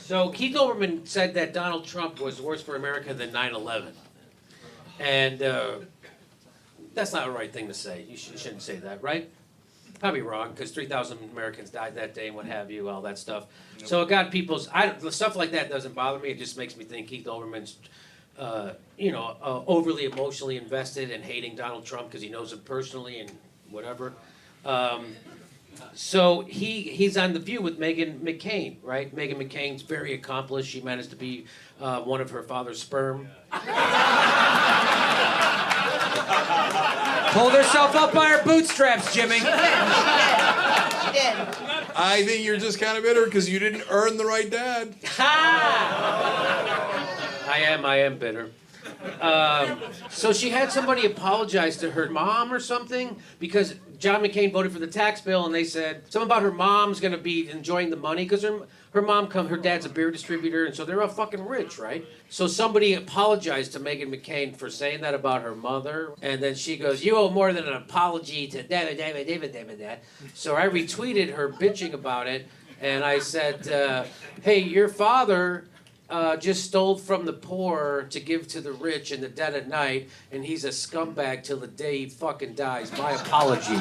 So Keith Olberman said that Donald Trump was worse for America than 9/11. And that's not the right thing to say. You shouldn't say that, right? Probably wrong, because 3,000 Americans died that day and what have you, all that stuff. Nope. So it got people's... stuff like that doesn't bother me. It just makes me think Keith Olberman's, overly emotionally invested in hating Donald Trump because he knows him personally and whatever. So he's on The View with Meghan McCain, right? Meghan McCain's very accomplished. She managed to be one of her father's sperm. Pulled herself up by her bootstraps, Jimmy. She did. I think you're just kind of bitter because you didn't earn the right dad. I am bitter. So she had somebody apologize to her mom or something because John McCain voted for the tax bill and they said something about her mom's going to be enjoying the money because her dad's a beer distributor and so they're all fucking rich, right? So somebody apologized to Meghan McCain for saying that about her mother and then she goes, you owe more than an apology to David. So I retweeted her bitching about it and I said, hey, your father... just stole from the poor to give to the rich in the dead of night, and he's a scumbag till the day he fucking dies. My apologies.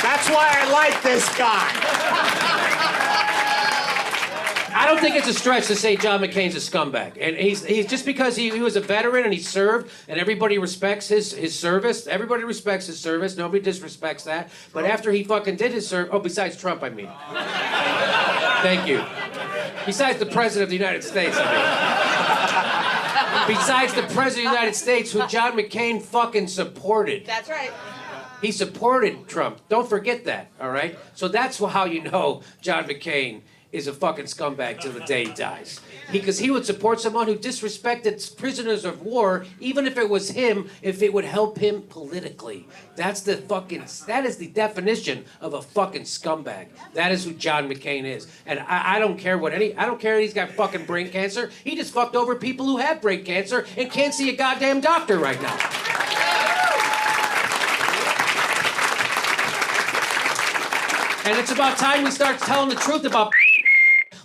That's why I like this guy. I don't think it's a stretch to say John McCain's a scumbag. And he's just because he was a veteran and he served and everybody respects his service. Everybody respects his service. Nobody disrespects that. But after he fucking did his service... Oh, besides Trump, I mean. Thank you. Besides the President of the United States, I mean. Besides the President of the United States, who John McCain fucking supported. That's right. He supported Trump. Don't forget that, all right? So that's how you know John McCain is a fucking scumbag till the day he dies. Because he would support someone who disrespected prisoners of war, even if it was him, if it would help him politically. That is the definition of a fucking scumbag. That is who John McCain is. And I don't care I don't care that he's got fucking brain cancer. He just fucked over people who have brain cancer and can't see a goddamn doctor right now. And it's about time we start telling the truth about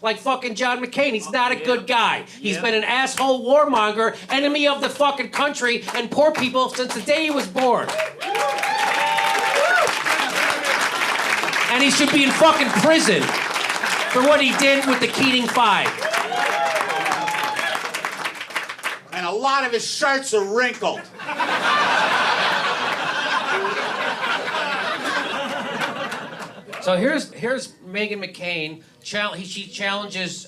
like fucking John McCain. He's not a good guy. He's been an asshole warmonger, enemy of the fucking country and poor people since the day he was born. And he should be in fucking prison for what he did with the Keating Five. And a lot of his shirts are wrinkled. So here's Meghan McCain. She challenges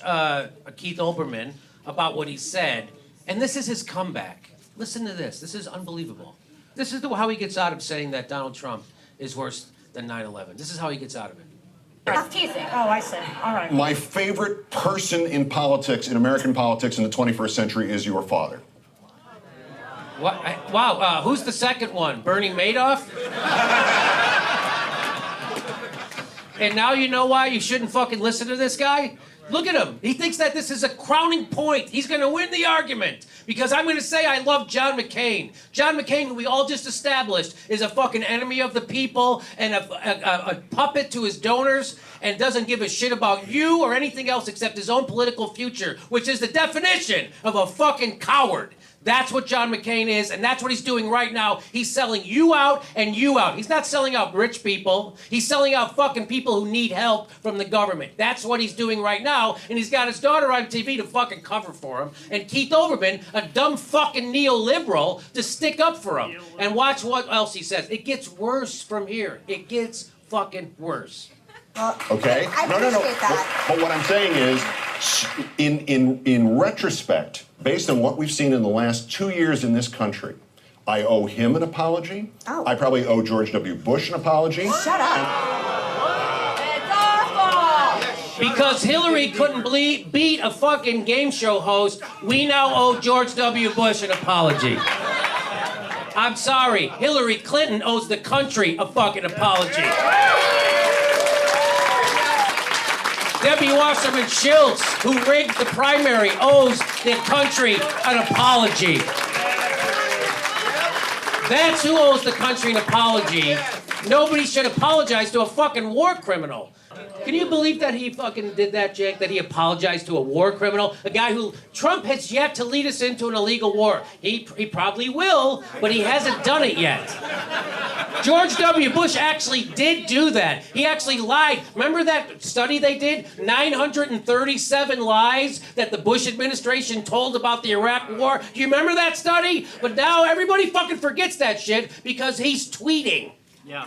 Keith Olberman about what he said, and this is his comeback. Listen to this. This is unbelievable. This is how he gets out of saying that Donald Trump is worse than 9/11. This is how he gets out of it. That's teasing. Oh, I see. All right. My favorite person in politics, in American politics in the 21st century, is your father. What? Wow. Who's the second one? Bernie Madoff? And now you know why you shouldn't fucking listen to this guy? Look at him. He thinks that this is a crowning point. He's going to win the argument. Because I'm going to say I love John McCain. John McCain, who we all just established, is a fucking enemy of the people and a puppet to his donors and doesn't give a shit about you or anything else except his own political future, which is the definition of a fucking coward. That's what John McCain is, and that's what he's doing right now. He's selling you out and you out. He's not selling out rich people. He's selling out fucking people who need help from the government. That's what he's doing right now, and he's got his daughter on TV to fucking cover for him, and Keith Olberman, a dumb fucking neoliberal, to stick up for him. And watch what else he says. It gets worse from here. It gets fucking worse. Okay? I appreciate that. But what I'm saying is, in retrospect, based on what we've seen in the last 2 years in this country, I owe him an apology. Oh. I probably owe George W. Bush an apology. Shut up. It's awful! Because Hillary couldn't beat a fucking game show host, we now owe George W. Bush an apology. I'm sorry, Hillary Clinton owes the country a fucking apology. Debbie Wasserman Schultz, who rigged the primary, owes the country an apology. That's who owes the country an apology. Nobody should apologize to a fucking war criminal. Can you believe that he fucking did that, Jake? That he apologized to a war criminal? A guy who Trump has yet to lead us into an illegal war. He probably will, but he hasn't done it yet. George W. Bush actually did do that. He actually lied. Remember that study they did? 937 lies that the Bush administration told about the Iraq war. Do you remember that study? But now everybody fucking forgets that shit because he's tweeting. Yeah.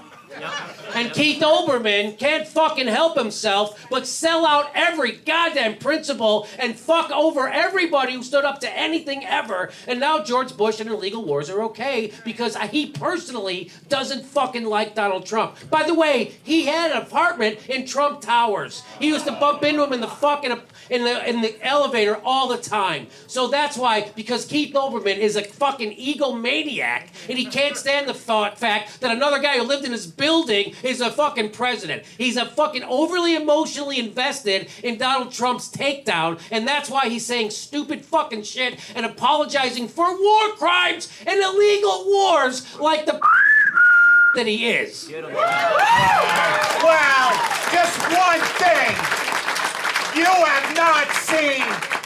And Keith Olberman can't fucking help himself but sell out every goddamn principle and fuck over everybody who stood up to anything ever. And now George Bush and illegal wars are okay because he personally doesn't fucking like Donald Trump. By the way, he had an apartment in Trump Towers. He used to bump into him in the fucking in the elevator all the time. So that's why, because Keith Olbermann is a fucking egomaniac and he can't stand the fact that another guy who lived in his building is a fucking president. He's a fucking overly emotionally invested in Donald Trump's takedown, and that's why he's saying stupid fucking shit and apologizing for war crimes and illegal wars like the that he is. Well, just one thing. You have not seen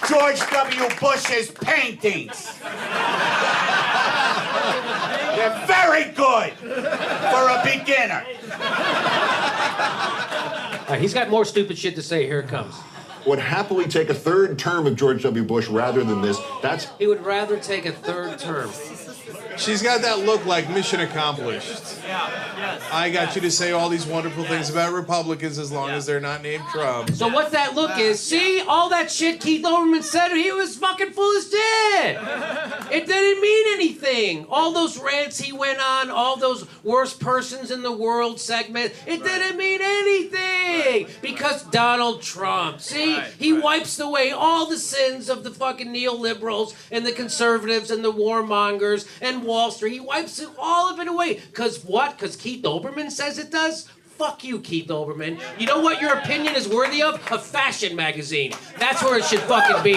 George W. Bush's paintings. They're very good for a beginner. All right, he's got more stupid shit to say. Here it comes. Would happily take a third term of George W. Bush rather than this. That's He would rather take a third term. She's got that look like mission accomplished. Yeah. Yes. I got you to say all these wonderful things about Republicans as long as they're not named Trump. So what that look is, see, all that shit Keith Olbermann said, he was fucking full of shit. It didn't mean anything. All those rants he went on, all those worst persons in the world segment, it didn't mean anything. Because Donald Trump, see, he wipes away all the sins of the fucking neoliberals and the conservatives and the warmongers and Wall Street. He wipes all of it away. Because what? Because Keith Olbermann says it does? Fuck you, Keith Olbermann. You know what your opinion is worthy of? A fashion magazine. That's where it should fucking be.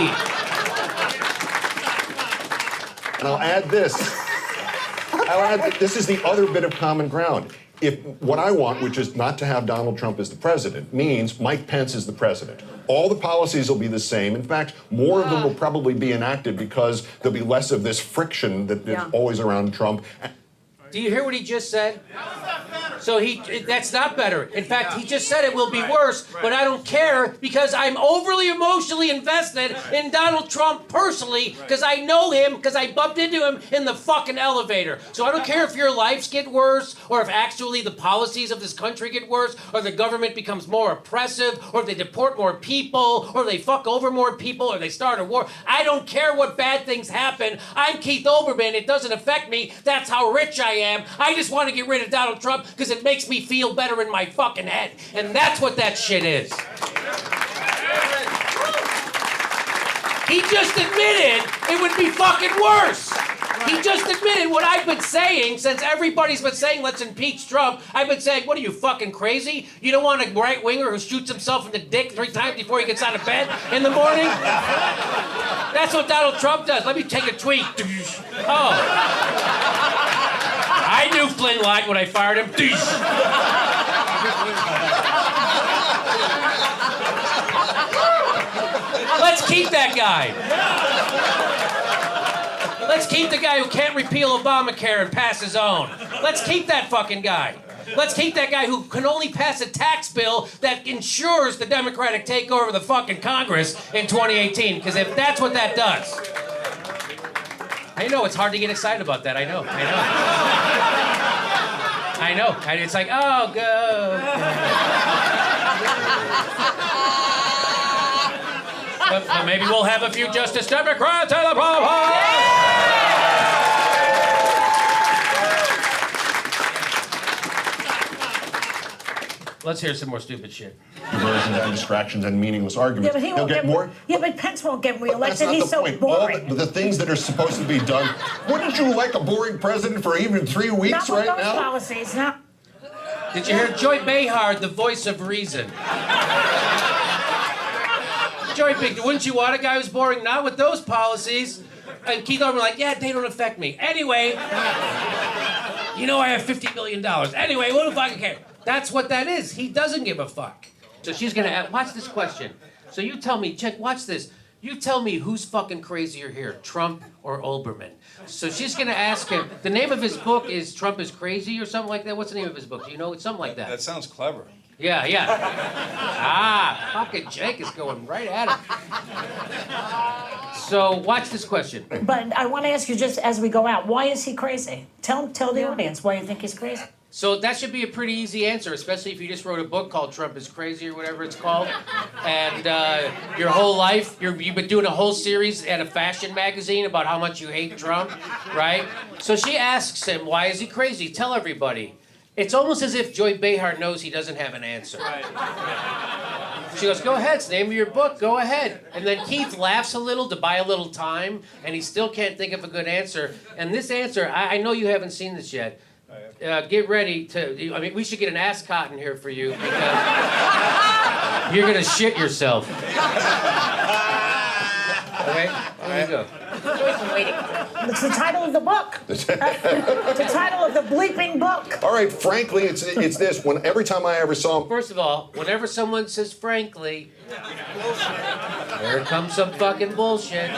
And I'll add this. This is the other bit of common ground. If what I want, which is not to have Donald Trump as the president, means Mike Pence is the president. All the policies will be the same. In fact, more of them will probably be enacted because there'll be less of this friction that is always around Trump. Do you hear what he just said? So that's not better. In fact, he just said it will be worse, but I don't care because I'm overly emotionally invested in Donald Trump personally because I know him, because I bumped into him in the fucking elevator. So I don't care if your lives get worse or if actually the policies of this country get worse or the government becomes more oppressive or if they deport more people or they fuck over more people or they start a war. I don't care what bad things happen. I'm Keith Olbermann. It doesn't affect me. That's how rich I am. I just want to get rid of Donald Trump because it makes me feel better in my fucking head. And that's what that shit is. He just admitted it would be fucking worse. He just admitted what I've been saying since everybody's been saying let's impeach Trump. I've been saying, what are you, fucking crazy? You don't want a right-winger who shoots himself in the dick 3 times before he gets out of bed in the morning? That's what Donald Trump does. Let me take a tweet. Oh. I knew Flynn lied when I fired him. Let's keep that guy. Let's keep the guy who can't repeal Obamacare and pass his own. Let's keep that fucking guy. Let's keep that guy who can only pass a tax bill that ensures the Democratic takeover of the fucking Congress in 2018, because if that's what that does. I know, it's hard to get excited about that. I know. It's like, oh, go. But maybe we'll have a few Justice Democrats at the problem. Let's hear some more stupid shit. Diversions and distractions and meaningless arguments. Yeah, but he won't He'll get more. Yeah, but Pence won't get reelected. That's not He's the so point. boring. All the things that are supposed to be done. Wouldn't you like a boring president for even 3 weeks Not with right those now? policies, not. Did you hear Joy Behar, the voice of reason? Joy, wouldn't you want a guy who's boring? Not with those policies. And Keith Olbermann like, yeah, they don't affect me. Anyway, You know I have $50 million. Anyway, what the fuck care? That's what that is. He doesn't give a fuck. So she's gonna ask, watch this question. So you tell me, watch this. You tell me who's fucking crazier here, Trump or Olberman. So she's gonna ask him, the name of his book is Trump is Crazy or something like that? What's the name of his book? Do you know? It's something like that. That sounds clever. Yeah. Fucking Jake is going right at it. So watch this question. But I want to ask you just as we go out, why is he crazy? Tell the audience why you think he's crazy. So that should be a pretty easy answer, especially if you just wrote a book called Trump is Crazy or whatever it's called. And your whole life, you've been doing a whole series at a fashion magazine about how much you hate Trump, right? So she asks him, why is he crazy? Tell everybody. It's almost as if Joy Behar knows he doesn't have an answer. Right. She goes, go ahead, it's the name of your book, go ahead. And then Keith laughs a little to buy a little time, and he still can't think of a good answer. And this answer, I know you haven't seen this yet. Get ready to, I mean, we should get an ascot in here for you because you're going to shit yourself. Okay, there you go. It's the title of the book. The title of the bleeping book. All right, frankly, it's this. Every time I ever saw him. First of all, whenever someone says frankly, here comes some fucking bullshit.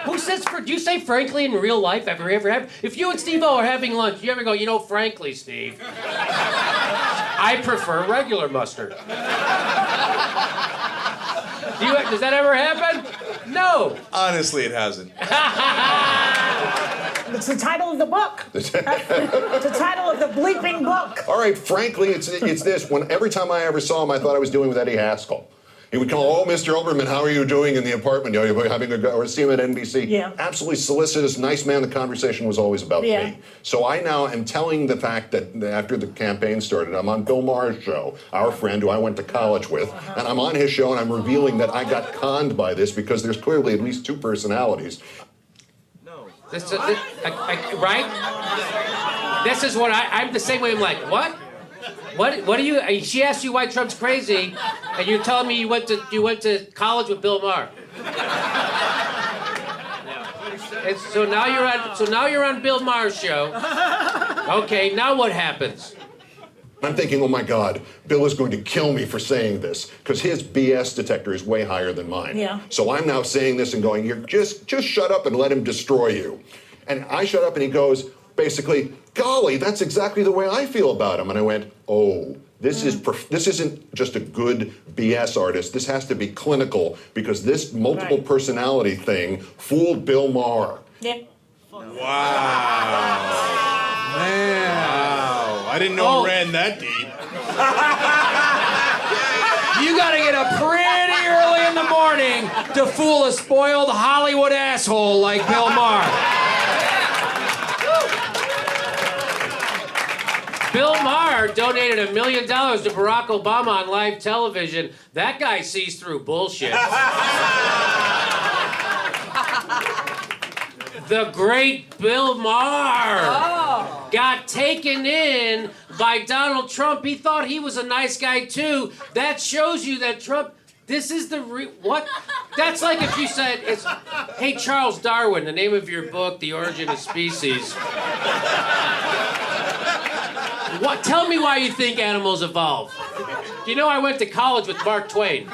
Who says, do you say frankly in real life? Ever have? If you and Steve-O are having lunch, you ever go, you know, frankly, Steve, I prefer regular mustard. Does that ever happen? No. Honestly, it hasn't. It's the title of the book. It's the title of the bleeping book. All right, frankly, it's this. Every time I ever saw him, I thought I was dealing with Eddie Haskell. He would come, oh, Mr. Olberman, how are you doing in the apartment? Are you having or see him at NBC? Yeah. Absolutely solicitous, nice man. The conversation was always about me. So I now am telling the fact that after the campaign started, I'm on Bill Maher's show, our friend who I went to college with, and I'm on his show and I'm revealing that I got conned by this because there's clearly at least two personalities. No. Right? This is what I'm the same way. I'm like, what? What do you? She asked you why Trump's crazy, and you're telling me you went to college with Bill Maher. And so now you're on Bill Maher's show. Okay, now what happens? I'm thinking, oh my God, Bill is going to kill me for saying this because his BS detector is way higher than mine. Yeah. So I'm now saying this and going, you're just shut up and let him destroy you. And I shut up and he goes, basically, golly, that's exactly the way I feel about him. And I went, oh, this isn't just a good BS artist. This has to be clinical because this multiple personality thing fooled Bill Maher. Yeah. Wow. Man. Wow. I didn't know it ran that deep. You gotta get up pretty early in the morning to fool a spoiled Hollywood asshole like Bill Maher. Bill Maher donated $1 million to Barack Obama on live television. That guy sees through bullshit. The great Bill Maher got taken in by Donald Trump. He thought he was a nice guy too. That shows you that Trump. This is the what? That's like if you said, hey, Charles Darwin, the name of your book, The Origin of Species. What? Tell me why you think animals evolve. You know I went to college with Mark Twain.